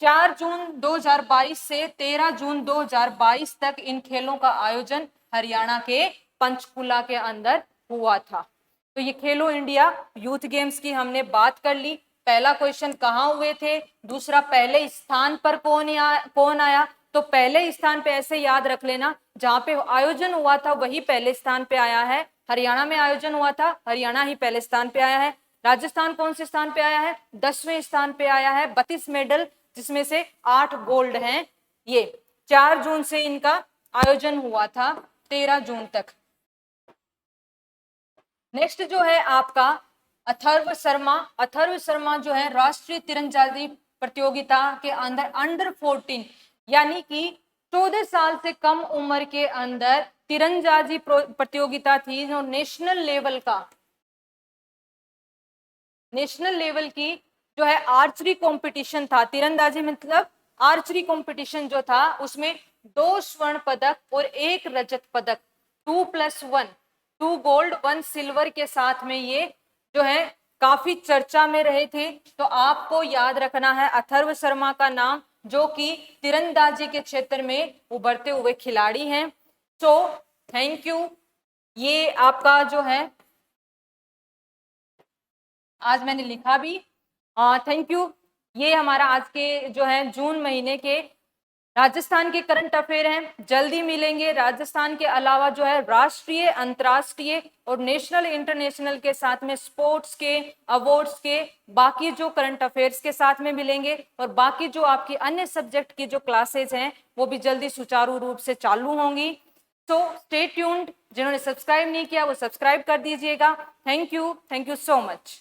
4 जून 2022 से 13 जून 2022 तक इन खेलों का आयोजन हरियाणा के पंचकुला के अंदर हुआ था। तो ये खेलो इंडिया यूथ गेम्स की हमने बात कर ली। पहला क्वेश्चन कहाँ हुए थे, दूसरा पहले स्थान पर कौन आया, तो पहले स्थान पे ऐसे याद रख लेना, जहां पे आयोजन हुआ था वही पहले स्थान पे आया है। हरियाणा में आयोजन हुआ था, हरियाणा ही पहले स्थान पे आया है। राजस्थान कौन से स्थान पे आया है, 10वें स्थान पे आया है, 32 मेडल जिसमें से 8 गोल्ड हैं। ये 4 जून से इनका आयोजन हुआ था 13 जून तक। नेक्स्ट जो है आपका अथर्व शर्मा। अथर्व शर्मा जो है राष्ट्रीय तीरंदाजी प्रतियोगिता के अंदर अंडर 14 यानी कि 14 साल से कम उम्र के अंदर तीरंदाजी प्रतियोगिता थी, जो नेशनल लेवल की जो है आर्चरी कंपटीशन था। तीरंदाजी मतलब आर्चरी कंपटीशन जो था, उसमें 2 स्वर्ण पदक और 1 रजत पदक, 2+1, 2 गोल्ड 1 सिल्वर के साथ में ये जो है काफी चर्चा में रहे थे। तो आपको याद रखना है अथर्व शर्मा का नाम, जो कि तीरंदाजी के क्षेत्र में उभरते हुए खिलाड़ी हैं। So thank you. ये आपका जो है आज मैंने लिखा भी, थैंक यू। ये हमारा आज के जो है जून महीने के राजस्थान के करंट अफेयर हैं। जल्दी मिलेंगे। राजस्थान के अलावा जो है राष्ट्रीय, अंतर्राष्ट्रीय और नेशनल इंटरनेशनल के साथ में स्पोर्ट्स के, अवार्ड्स के, बाकी जो करंट अफेयर्स के साथ में मिलेंगे, और बाकी जो आपकी अन्य सब्जेक्ट की जो क्लासेज हैं वो भी जल्दी सुचारू रूप से चालू होंगी। So stay tuned. जिन्होंने सब्सक्राइब नहीं किया वो सब्सक्राइब कर दीजिएगा। Thank you so much.